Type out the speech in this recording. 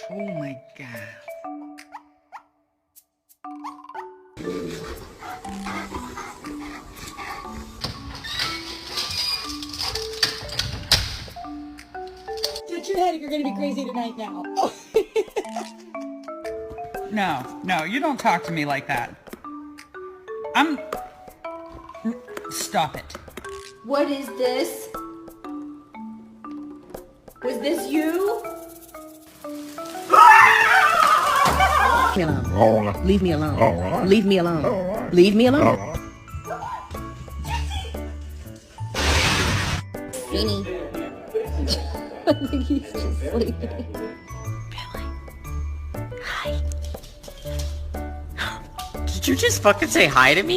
Oh my god. Touch your head if you're gonna be crazy tonight now. No, you don't talk to me like that. Stop it. What is this? Was this you? Leave me alone. Leave me alone. Leave me alone. Beanie. I think he's just sleeping. Billy. Hi. Did you just fucking say hi to me?